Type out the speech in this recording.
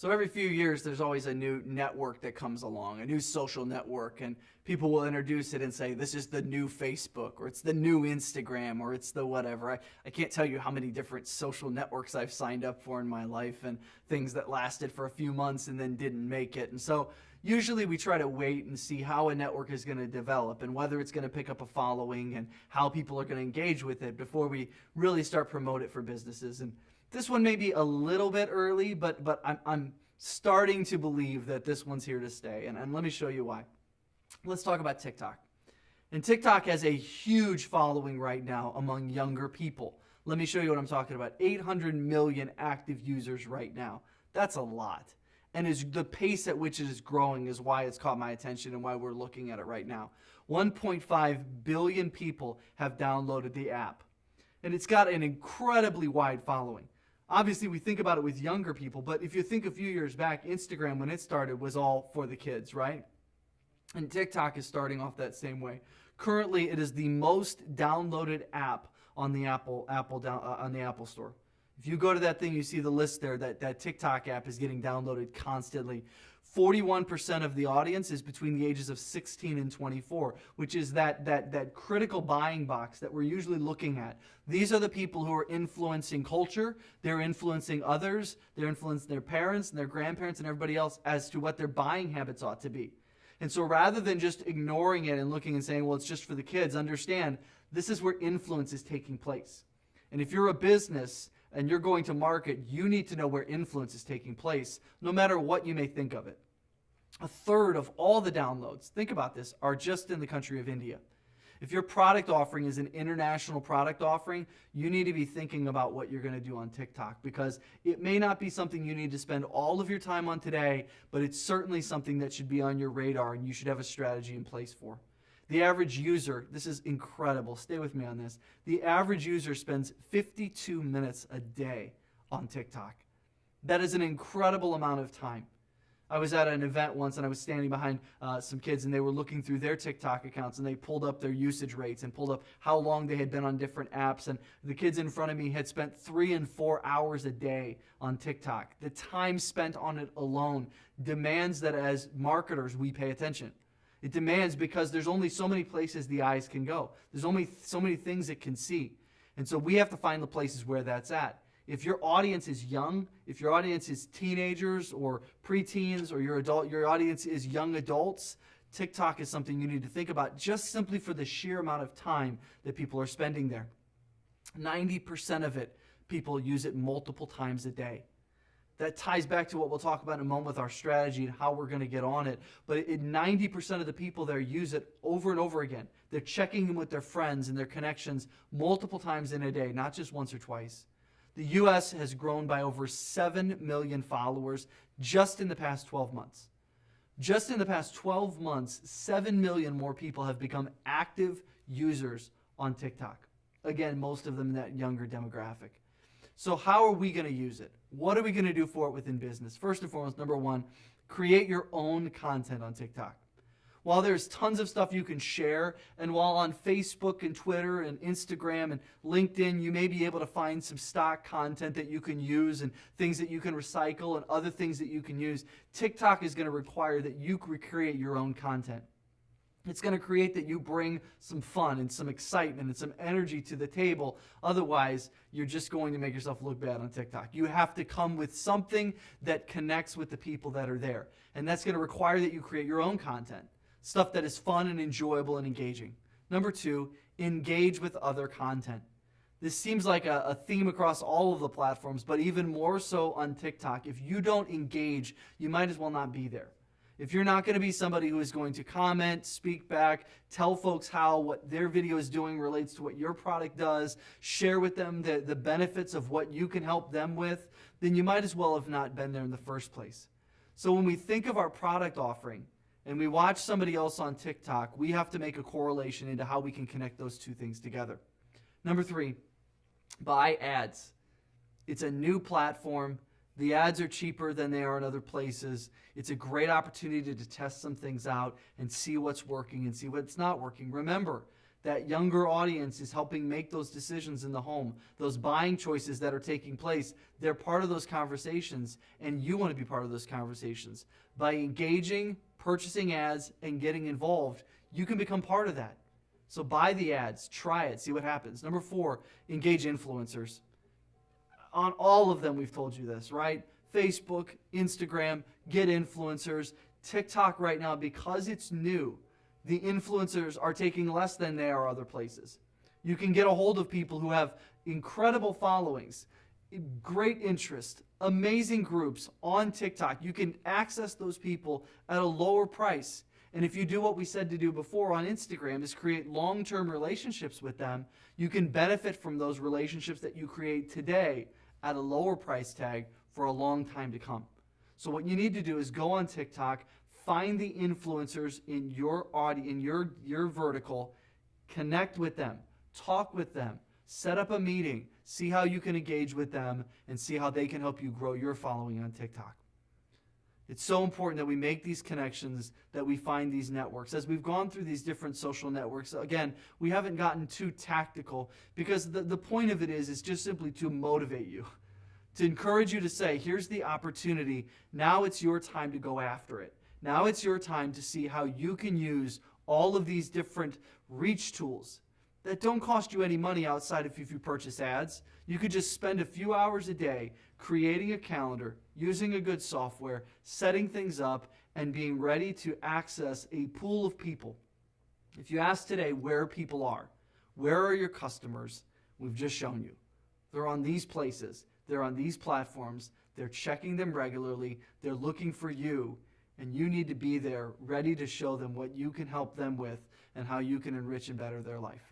So every few years, there's always a new network that comes along, a new social network, and people will introduce it and say, this is the new Facebook, or it's the new Instagram, or it's the whatever. I can't tell you how many different social networks I've signed up for in my life, and things that lasted for a few months and then didn't make it. And so usually we try to wait and see how a network is going to develop and whether it's going to pick up a following and how people are going to engage with it before we really start promote it for businesses. And this one may be a little bit early, but I'm starting to believe that this one's here to stay. And let me show you why. Let's talk about TikTok. And TikTok has a huge following right now among younger people. Let me show you what I'm talking about. 800 million active users right now. That's a lot. And the pace at which it is growing is why it's caught my attention and why we're looking at it right now. 1.5 billion people have downloaded the app. And it's got an incredibly wide following. Obviously, we think about it with younger people, but if you think a few years back, Instagram, when it started, was all for the kids, right? And TikTok is starting off that same way. Currently, it is the most downloaded app on the Apple Store. If you go to that thing, you see the list there that TikTok app is getting downloaded constantly. 41% of the audience is between the ages of 16 and 24, which is that critical buying box that we're usually looking at. These are the people who are influencing culture. They're influencing others. They're influencing their parents and their grandparents and everybody else as to what their buying habits ought to be. And so rather than just ignoring it and looking and saying, well, it's just for the kids, understand this is where influence is taking place. And if you're a business and you're going to market, you need to know where influence is taking place, no matter what you may think of it. A third of all the downloads, think about this, are just in the country of India. If your product offering is an international product offering, you need to be thinking about what you're going to do on TikTok, because it may not be something you need to spend all of your time on today, but it's certainly something that should be on your radar and you should have a strategy in place for. The average user, this is incredible, stay with me on this. The average user spends 52 minutes a day on TikTok. That is an incredible amount of time. I was at an event once and I was standing behind some kids and they were looking through their TikTok accounts and they pulled up their usage rates and pulled up how long they had been on different apps. And the kids in front of me had spent 3 and 4 hours a day on TikTok. The time spent on it alone demands that as marketers we pay attention. It demands, because there's only so many places the eyes can go. There's only so many things it can see. And so we have to find the places where that's at. If your audience is young, if your audience is teenagers or preteens, or your audience is young adults, TikTok is something you need to think about, just simply for the sheer amount of time that people are spending there. 90% of it, people use it multiple times a day. That ties back to what we'll talk about in a moment with our strategy and how we're going to get on it. But 90% of the people there use it over and over again. They're checking in with their friends and their connections multiple times in a day, not just once or twice. The U.S. has grown by over 7 million followers just in the past 12 months. Just in the past 12 months, 7 million more people have become active users on TikTok. Again, most of them in that younger demographic. So how are we going to use it? What are we going to do for it within business? First and foremost, number one, create your own content on TikTok. While there's tons of stuff you can share, and while on Facebook and Twitter and Instagram and LinkedIn, you may be able to find some stock content that you can use and things that you can recycle and other things that you can use, TikTok is going to require that you create your own content. It's going to create that you bring some fun and some excitement and some energy to the table. Otherwise, you're just going to make yourself look bad on TikTok. You have to come with something that connects with the people that are there. And that's going to require that you create your own content. Stuff that is fun and enjoyable and engaging. Number two, engage with other content. This seems like a theme across all of the platforms, but even more so on TikTok. If you don't engage, you might as well not be there. If you're not going to be somebody who is going to comment, speak back, tell folks how what their video is doing relates to what your product does, share with them the benefits of what you can help them with, then you might as well have not been there in the first place. So when we think of our product offering and we watch somebody else on TikTok, we have to make a correlation into how we can connect those two things together. Number three, buy ads. It's a new platform. The ads are cheaper than they are in other places. It's a great opportunity to test some things out and see what's working and see what's not working. Remember, That younger audience is helping make those decisions in the home, those buying choices that are taking place. They're part of those conversations, and you want to be part of those conversations. By engaging, purchasing ads, and getting involved, you can become part of that. So buy the ads, try it, see what happens. Number 4, engage influencers. On all of them, we've told you this, right? Facebook, Instagram, get influencers. TikTok right now, because it's new, the influencers are taking less than they are other places. You can get a hold of people who have incredible followings, great interest, amazing groups on TikTok. You can access those people at a lower price. And if you do what we said to do before on Instagram, is create long-term relationships with them, you can benefit from those relationships that you create today at a lower price tag for a long time to come. So what you need to do is go on TikTok, find the influencers in your audience, in your vertical, connect with them, talk with them, set up a meeting, see how you can engage with them, and see how they can help you grow your following on TikTok. It's so important that we make these connections, that we find these networks. As we've gone through these different social networks, again, we haven't gotten too tactical, because the point of it is just simply to motivate you, to encourage you to say, here's the opportunity, now it's your time to go after it. Now it's your time to see how you can use all of these different reach tools that don't cost you any money outside of if you purchase ads. You could just spend a few hours a day creating a calendar, using a good software, setting things up, and being ready to access a pool of people. If you ask today where people are, where are your customers, we've just shown you. They're on these places. They're on these platforms. They're checking them regularly. They're looking for you. And you need to be there ready to show them what you can help them with and how you can enrich and better their life.